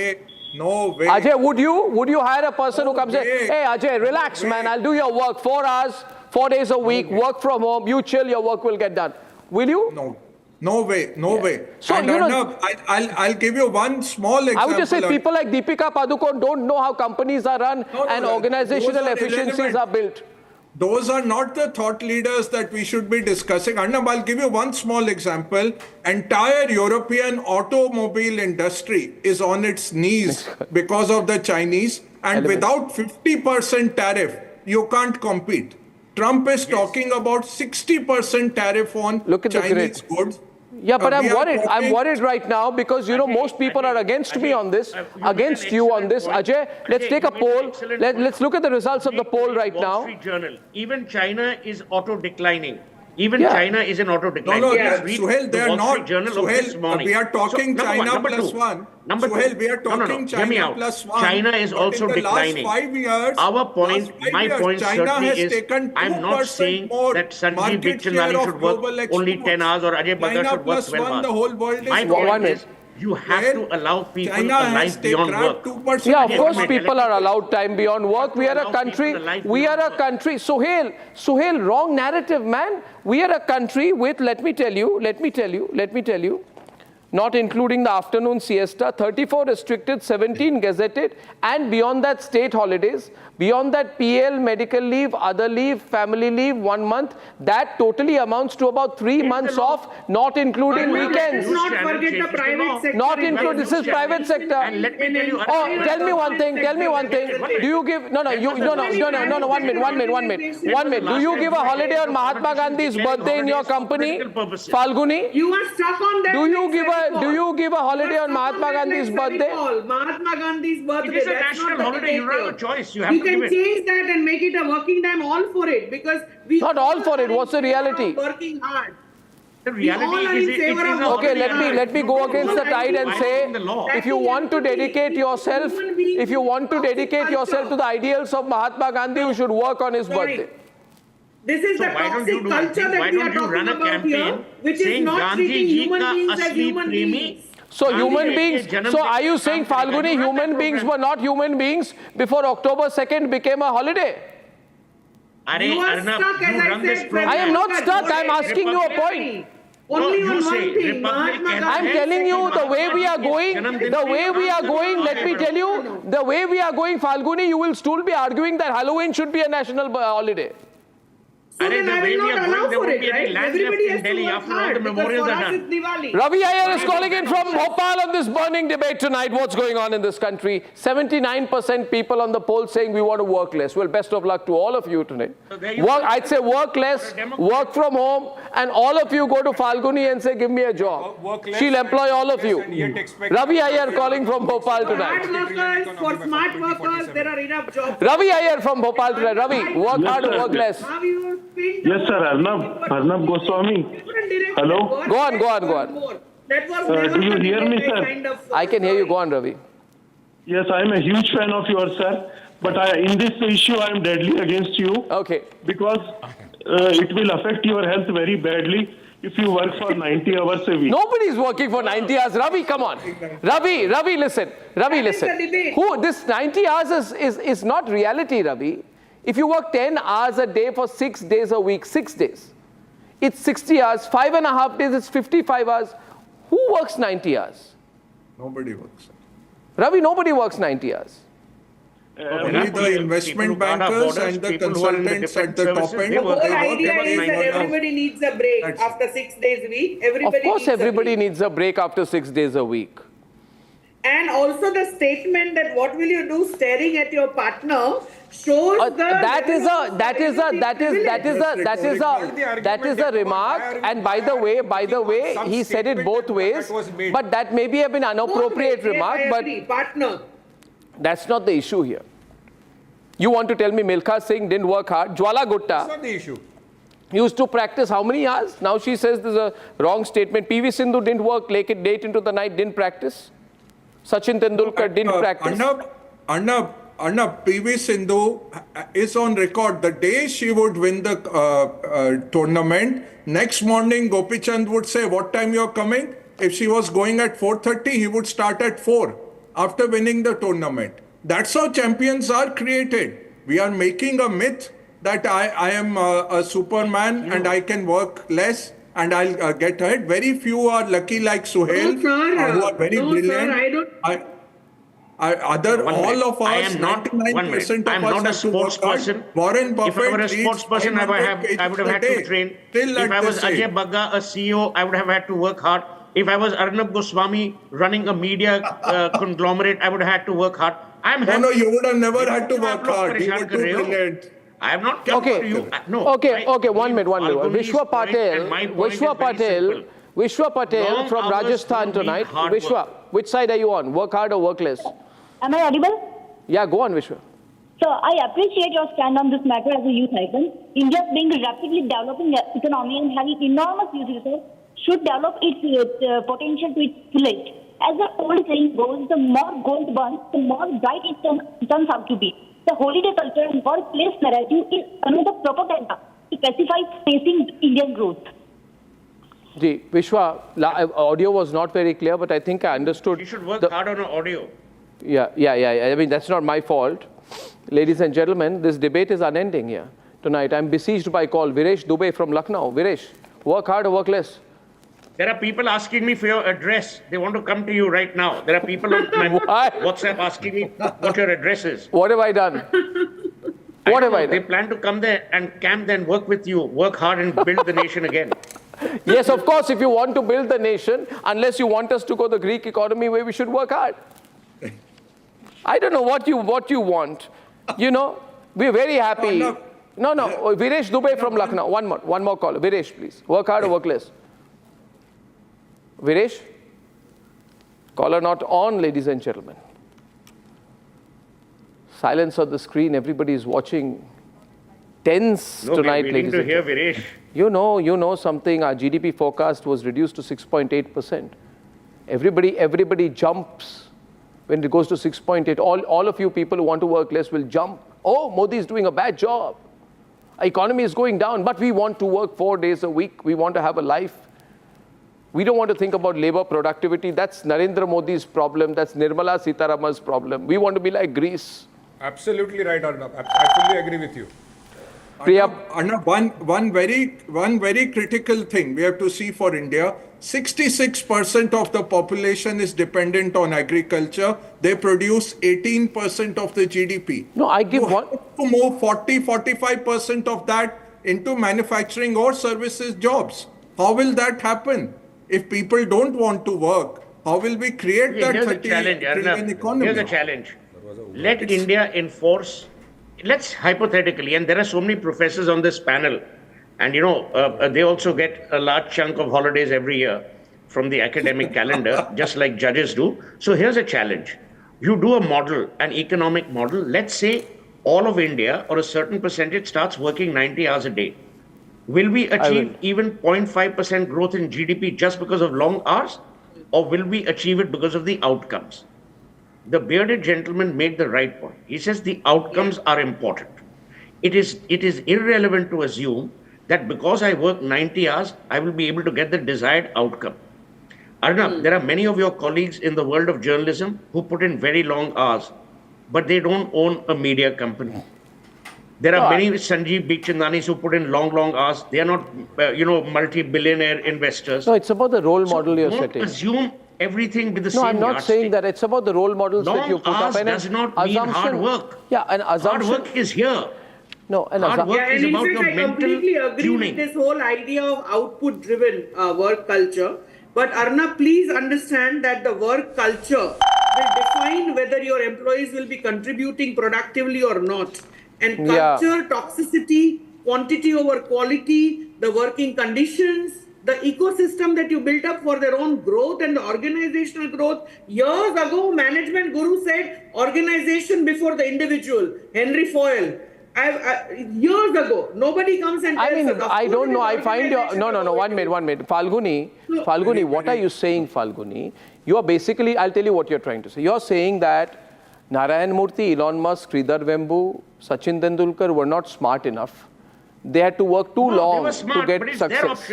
No way. Ajay, would you hire a person who comes in, hey Ajay, relax man, I'll do your work 4 hours, 4 days a week, work from home, you chill, your work will get done. Will you? No way. So, and Arnab, I'll give you one small example. I would just say people like Deepika Padukone don't know how companies are run and organizational efficiencies are built. Those are not the thought leaders that we should be discussing. Arnab, I'll give you one small example. Entire European automobile industry is on its knees because of the Chinese. And without 50% tariff, you can't compete. Trump is talking about 60% tariff on Chinese goods. Yeah, but I'm worried. I'm worried right now because, most people are against me on this, against you on this. Ajay, let's take a poll. Let's look at the results of the poll right now. Wall Street Journal. Even China is auto-declining. China is in auto-decline. No, Suhail, they are not. Suhail, we are talking China plus one. Suhail, we are talking China plus one. China is also declining. In the last 5 years, my point China certainly has is, taken I'm not saying that Sanjeev Bikhchandani should work only 10 hours or Ajay Banga should work 12 hours. The whole world my point is, you have to allow people a life beyond work. Yeah, of course people are allowed time beyond work. We are a country, Suhail, wrong narrative, man. We are a country with, let me tell you, not including the afternoon siesta, 34 restricted, 17 gazetted, and beyond that state holidays, beyond that PL, medical leave, other leave, family leave, 1 month, that totally amounts to about 3 months off, not including weekends. Let's not forget the private sector. Not include, this is private sector. And let me tell you, tell me one thing. Do you give, no, 1 minute. Do you give a holiday on Mahatma Gandhi's birthday in your company, Falguni? You are stuck on that. Do you give a holiday on Mahatma Gandhi's birthday? Mahatma Gandhi's birthday. It is a national holiday. You don't have a choice. You can change that and make it a working time. All for it, because we not all for it. What's the reality? Working hard. The reality is okay. Let me go against the tide and say, if you want to dedicate yourself, to the ideals of Mahatma Gandhi, you should work on his birthday. This is the toxic culture that we are talking about here, which is not treating human beings as human beings. So human beings, so are you saying, Falguni, human beings were not human beings before October 2nd became a holiday? You are stuck, as I said. I am not stuck, I am asking you a point. Only on one thing, I'm telling you the way we are going, let me tell you, the way we are going, Falguni, you will still be arguing that Halloween should be a national holiday. So then I will not allow for it, right? Everybody has to work hard, because for us it's Diwali. Ravi Iyer is calling in from Bhopal on this burning debate tonight. What's going on in this country? 79% people on the poll saying we want to work less. Well, best of luck to all of you tonight. I'd say work less, work from home, and all of you go to Falguni and say, give me a job. She'll employ all of you. Ravi Iyer calling from Bhopal tonight. For smart workers, there are enough jobs. Ravi Iyer from Bhopal tonight. Ravi, work hard or work less? Yes, sir. Arnab Goswami. Hello. Go on. Do you hear me, sir? I can hear you. Go on, Ravi. Yes, I am a huge fan of yours, sir. But in this issue, I am deadly against you. Okay. Because it will affect your health very badly if you work for 90 hours a week. Nobody is working for 90 hours. Ravi, come on. Ravi, listen. This 90 hours is not reality, Ravi. If you work 10 hours a day for 6 days a week, 6 days, it's 60 hours, 5.5 days, it's 55 hours. Who works 90 hours? Nobody works. Ravi, nobody works 90 hours. Only the investment bankers and the consultants at the top end. The whole idea is that everybody needs a break after 6 days a week. Of course, everybody needs a break after 6 days a week. And also the statement that what will you do staring at your partner shows that is a remark. And by the way, he said it both ways. But that may be an inappropriate remark. But partner. That's not the issue here. You want to tell me Milkha Singh didn't work hard? Jwala Gutta. That's not the issue. Used to practice how many hours? Now she says there's a wrong statement. PV Sindhu didn't work late into the night, didn't practice. Sachin Tendulkar didn't practice. Arnab, PV Sindhu is on record. The day she would win the tournament, next morning Gopi Chand would say, what time you're coming? If she was going at 4:30, he would start at 4. after winning the tournament. That's how champions are created. We are making a myth that I am a Superman and I can work less and I'll get ahead. Very few are lucky like Suhail, who are very brilliant. Sir, all of us, I am not 99% I'm of us not a have to sports work hard. person. Warren Buffett If I were a sports person, I would have had to train. If I was Ajay Bagga, a CEO, I would have had to work hard. If I was Arnab Goswami running a media conglomerate, I would have had to work hard. No, you would have never had to work hard. You were too brilliant. I am not Okay. to you. No. Okay. 1 minute. Vishwa Patel from Rajasthan tonight. Vishwa, which side are you on? Work hard or work less? Am I audible? Yeah, go on, Vishwa. So I appreciate your stand on this matter as a youth icon. India being a rapidly developing economy and having enormous youth resources should develop its potential to its fullest. As the old saying goes, the more gold burns, the more bright it turns out to be. The holiday culture and workplace narrative is another propaganda to pacify facing Indian growth. Ji, Vishwa, audio was not very clear, but I think I understood. You should work hard on audio. Yeah. I mean, that's not my fault. Ladies and gentlemen, this debate is unending here tonight. I'm besieged by call. Viresh Dubey from Lucknow. Viresh, work hard or work less? There are people asking me for your address. They want to come to you right now. There are people on my WhatsApp asking me what your address is. What have I done? What have I done? They plan to come there and camp there and work with you. Work hard and build the nation again. Yes, of course, if you want to build the nation, unless you want us to go the Greek economy way, we should work hard. I don't know what you want. You know, we're very happy. No, Viresh Dubey from Lucknow. One more call. Viresh, please. Work hard or work less? Viresh? Caller not on, ladies and gentlemen. Silence on the screen. Everybody is watching. Tense tonight, ladies and gentlemen. Viresh. You know something. Our GDP forecast was reduced to 6.8%. Everybody jumps when it goes to 6.8. All of you people who want to work less will jump. Oh, Modi is doing a bad job. Our economy is going down, but we want to work 4 days a week. We want to have a life. We don't want to think about labor productivity. That's Narendra Modi's problem. That's Nirmala Sitaraman's problem. We want to be like Greece. Absolutely right, Arnab. I fully agree with you. Arnab, one very critical thing we have to see for India. 66% of the population is dependent on agriculture. They produce 18% of the GDP. No, I give one. To move 40-45% of that into manufacturing or services jobs. How will that happen? If people don't want to work, how will we create that 30 trillion economy? Here's a challenge. Let India enforce, let's hypothetically, and there are so many professors on this panel, and they also get a large chunk of holidays every year from the academic calendar, just like judges do. So here's a challenge. You do a model, an economic model. Let's say all of India or a certain percentage starts working 90 hours a day. Will we achieve even 0.5% growth in GDP just because of long hours? Or will we achieve it because of the outcomes? The bearded gentleman made the right point. He says the outcomes are important. It is irrelevant to assume that because I work 90 hours, I will be able to get the desired outcome. Arnab, there are many of your colleagues in the world of journalism who put in very long hours, but they don't own a media company. There are many Sanjeev Bikhchandanis who put in long hours. They are not, multi-billionaire investors. No, it's about the role model you're setting. Don't assume everything with the same No, I'm not saying that. It's about the role models that you put up. Long hours does not mean hard work. Yeah, an assumption. Hard work is here. No, hard work is about your I mental completely agree tuning. with this whole idea of output-driven work culture. But Arnab, please understand that the work culture will define whether your employees will be contributing productively or not. And culture, toxicity, quantity over quality, the working conditions, the ecosystem that you built up for their own growth and the organizational growth. Years ago, management guru said organization before the individual. Henry Foyle. Years ago, nobody comes and tells us. I don't know. I find your... No. 1 minute. Falguni, what are you saying, Falguni? You are basically... I'll tell you what you're trying to say. You're saying that Narayan Murthy, Elon Musk, Sridhar Vembu, Sachin Tendulkar were not smart enough. They had to work too long to get success.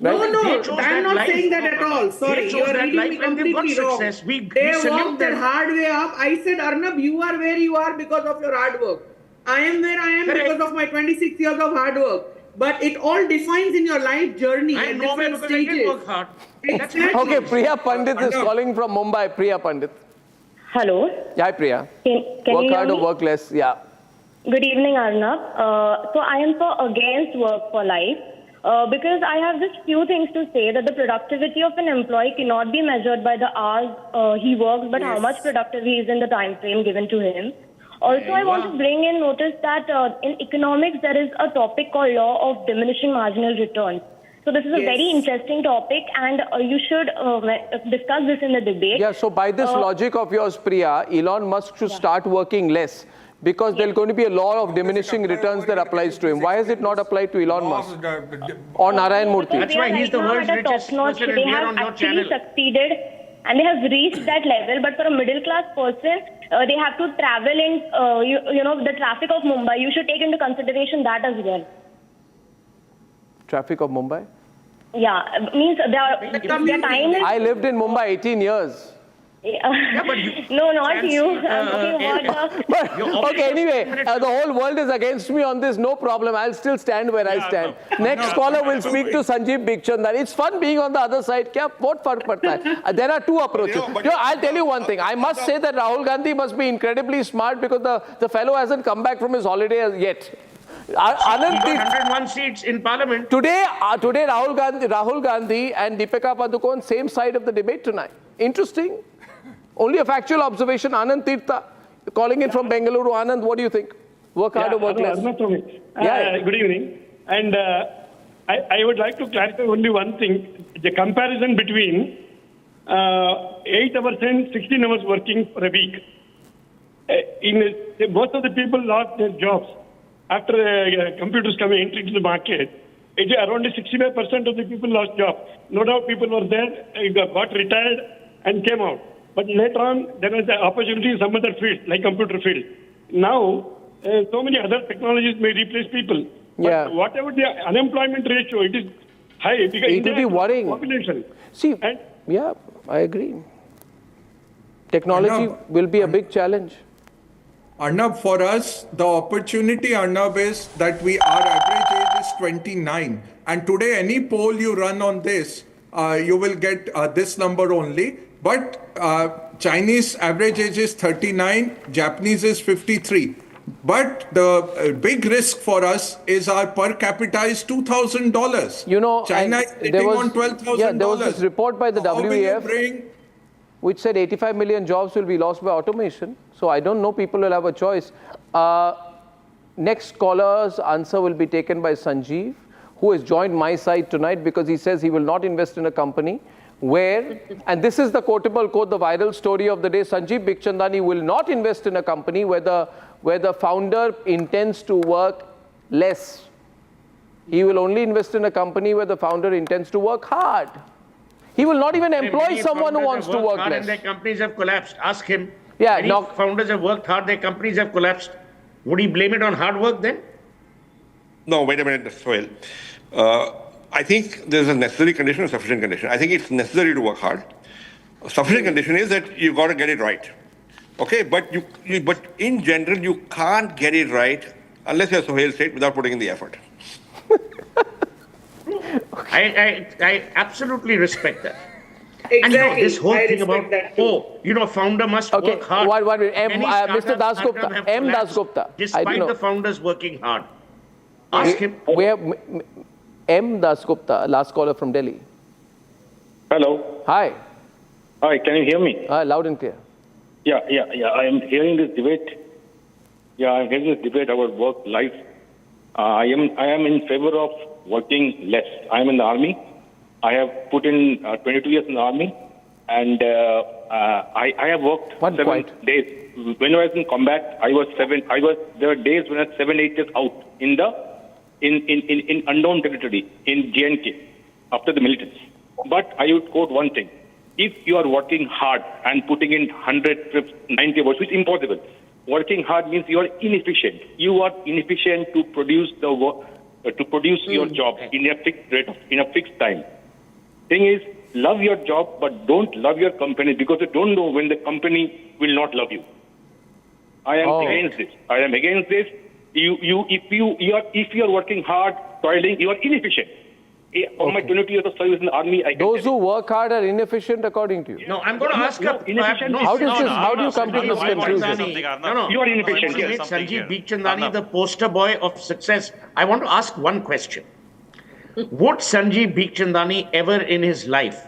No, They no, chose I'm that not life. saying that at all. Sorry, They chose you are that reading life me and they've got completely wrong. success. We They salute walked their them. hard way up. I said, Arnab, you are where you are because of your hard work. I am where I am Correct. because of my 26 years of hard work. But it all defines in your life journey I at am nowhere different because I did stages. work hard. That's Exactly. Okay, Priya Pandit is calling from Mumbai. Priya Pandit. Hello. Hi, Priya. Can Work you hard hear or me? work less? Yeah. Good evening, Arnab. So I am against work for life because I have just few things to say that the productivity of an employee cannot be measured by the hours he works, but how much productive he is in the time frame given to him. Also, I want to bring in notice that in economics there is a topic called law of diminishing marginal returns. So this is a very interesting topic, and you should discuss this in the debate. Yeah, so by this logic of yours, Priya, Elon Musk should start working less because there's going to be a law of diminishing returns that applies to him. Why has it not applied to Elon Musk or Narayan Murthy? That's why he's the world's richest person and we are on your channel. They have actually succeeded and they have reached that level, but for a middle class person, they have to travel in, the traffic of Mumbai. You should take into consideration that as well. Traffic of Mumbai? Yeah, means their time is... I lived in Mumbai 18 years. No, not you. I'm talking about Okay, anyway, the whole world is against me on this. No problem. I'll still stand where I stand. Next caller will speak to Sanjeev Bikhchandar. It's fun being on the other side. What fark padta hai? There are two approaches. I'll tell you one thing. I must say that Rahul Gandhi must be incredibly smart because the fellow hasn't come back from his holiday yet. Anand 101 seats in parliament. Today Rahul Gandhi and Deepika Padukone, same side of the debate tonight. Interesting. Only a factual observation. Anand Tirtha calling in from Bengaluru. Anand, what do you think? Work hard or work less? Good evening. And I would like to clarify only one thing. The comparison between 8 hours and 16 hours working for a week. Most of the people lost their jobs after computers coming into the market. Around 65% of the people lost jobs. No doubt people were there, got retired and came out. But later on, there was an opportunity in some other field, like computer field. Now, so many other technologies may replace people. But whatever the unemployment ratio, it is high. Because it will be worrying. Population. See, I agree. Technology will be a big challenge. Arnab, for us, the opportunity, Arnab, is that our average age is 29. And today, any poll you run on this, you will get this number only. But Chinese average age is 39, Japanese is 53. But the big risk for us is our per capita is $2,000. You know, China is sitting on $12,000. Yeah, there was this report by the WEF which said 85 million jobs will be lost by automation. So I don't know, people will have a choice. Next caller's answer will be taken by Sanjeev, who has joined my side tonight because he says he will not invest in a company where, and this is the quotable quote, the viral story of the day, Sanjeev Bikhchandani will not invest in a company where the founder intends to work less. He will only invest in a company where the founder intends to work hard. He will not even employ someone who wants to work less. And their companies have collapsed. Ask him. Yeah, many founders have worked hard, their companies have collapsed. Would he blame it on hard work then? No, wait a minute, Sohail. I think there's a necessary condition and sufficient condition. I think it's necessary to work hard. A sufficient condition is that you've got to get it right. Okay, but but in general, you can't get it right unless you're Sohail State without putting in the effort. I absolutely respect that. Exactly. And this whole thing about, founder must work hard. Mr. Dasgupta, M. Dasgupta. Despite the founders working hard. Ask him. M. Dasgupta, last caller from Delhi. Hello. Hi. Hi, can you hear me? Loud and clear. Yeah. I am hearing this debate. I'm hearing this debate about work life. I am in favor of working less. I am in the army. I have put in 22 years in the army, and I have worked 7 days. When I was in combat, there were days when I was 7-8 years out in unknown territory in J&K after the military. But I would quote one thing: if you are working hard and putting in 100 trips, 90 hours, which is impossible. Working hard means you are inefficient. You are inefficient to produce the to produce your job in a fixed rate, in a fixed time. Thing is, love your job, but don't love your company because you don't know when the company will not love you. I am against this. I am against this. If you are working hard, toiling, you are inefficient. On my 22 years of service in the army, those who work hard are inefficient according to you. No, I'm going to ask how do you come to this conclusion? No, you are inefficient. Sanjeev Bikhchandani, the poster boy of success. I want to ask one question. Would Sanjeev Bikhchandani ever in his life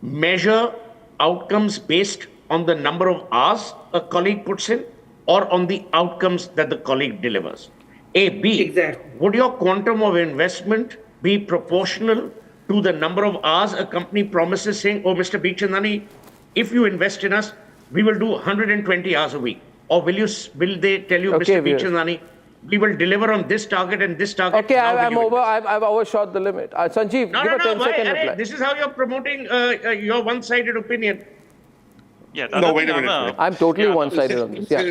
measure outcomes based on the number of hours a colleague puts in or on the outcomes that the colleague delivers? A, B, exactly. Would your quantum of investment be proportional to the number of hours a company promises, saying, oh, Mr. Bikhchandani, if you invest in us, we will do 120 hours a week? Or will they tell you, Mr. Bikhchandani, we will deliver on this target and this target? Okay, I've overshot the limit. Sanjeev, give a 10-second reply. This is how you're promoting your one-sided opinion. Yeah, no, wait a minute. I'm totally one-sided on this. Yeah.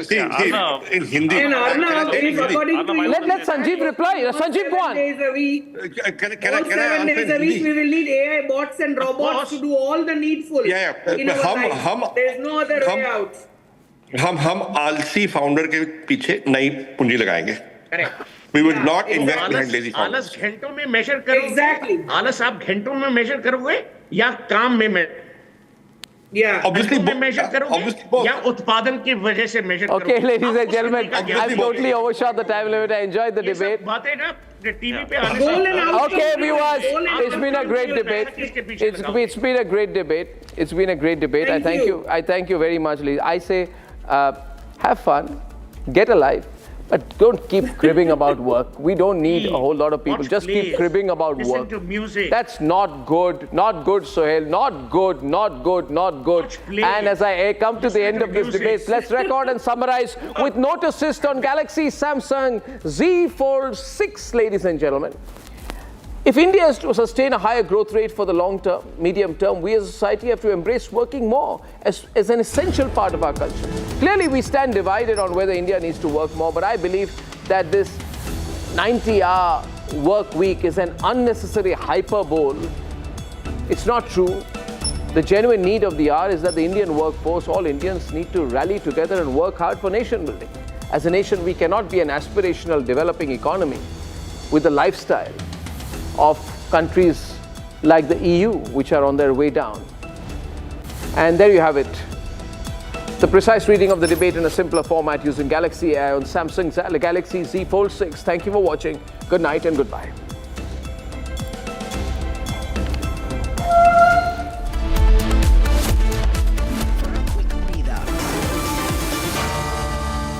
In Hindi. Let Sanjeev reply. Sanjeev, go on. 7 days a week. Can I 7 days a week, we will need AI bots and robots to do all the needful. In our life. There's no other way out. हम आलसी founder के पीछे नई पूंजी लगाएंगे. We would not invest behind lazy founders. आलस घंटों में मेजर करोगे. Exactly. आलस आप घंटों में मेजर करोगे या काम में obviously measure करोगे या उत्पादन की वजह से measure करोगे. Okay, ladies and gentlemen, I've totally overshot the time limit. I enjoyed the debate. बातें ना TV पे आने से. Okay, viewers, it's been a great debate. It's been a great debate. It's been a great debate. I thank you very much, ladies. I say, have fun, get a life. But don't keep cribbing about work. We don't need a whole lot of people. Just keep cribbing about work. Listen to music. That's not good. Not good, Sohail. Not good, not good, not good. And as I come to the end of this debate, let's record and summarize with Note Assist on Galaxy Samsung Z Fold 6, ladies and gentlemen. If India is to sustain a higher growth rate for the long term, medium term, we as a society have to embrace working more as an essential part of our culture. Clearly, we stand divided on whether India needs to work more, but I believe that this 90-hour work week is an unnecessary hyperbole. It's not true. The genuine need of the hour is that the Indian workforce, all Indians, need to rally together and work hard for nation building. As a nation, we cannot be an aspirational developing economy with the lifestyle of countries like the EU, which are on their way down. And there you have it. The precise reading of the debate in a simpler format using Galaxy AI on Samsung's Galaxy Z Fold 6. Thank you for watching. Good night and goodbye.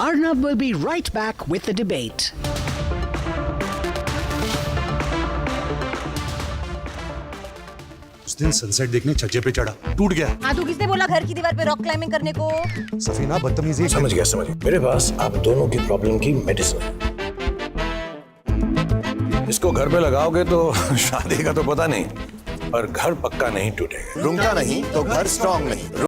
Arnab will be right back with the debate. उस दिन sunset देखने छज्जे पे चढ़ा, टूट गया। हाँ, तो किसने बोला घर की दीवार पे रॉक क्लाइंबिंग करने को? सफीना बदतमीजी। समझ गया। मेरे पास आप दोनों की प्रॉब्लम की मेडिसिन है। इसको घर पे लगाओगे तो शादी का तो पता नहीं, पर घर पक्का नहीं टूटेगा। रूंगटा नहीं तो घर स्ट्रॉन्ग नहीं।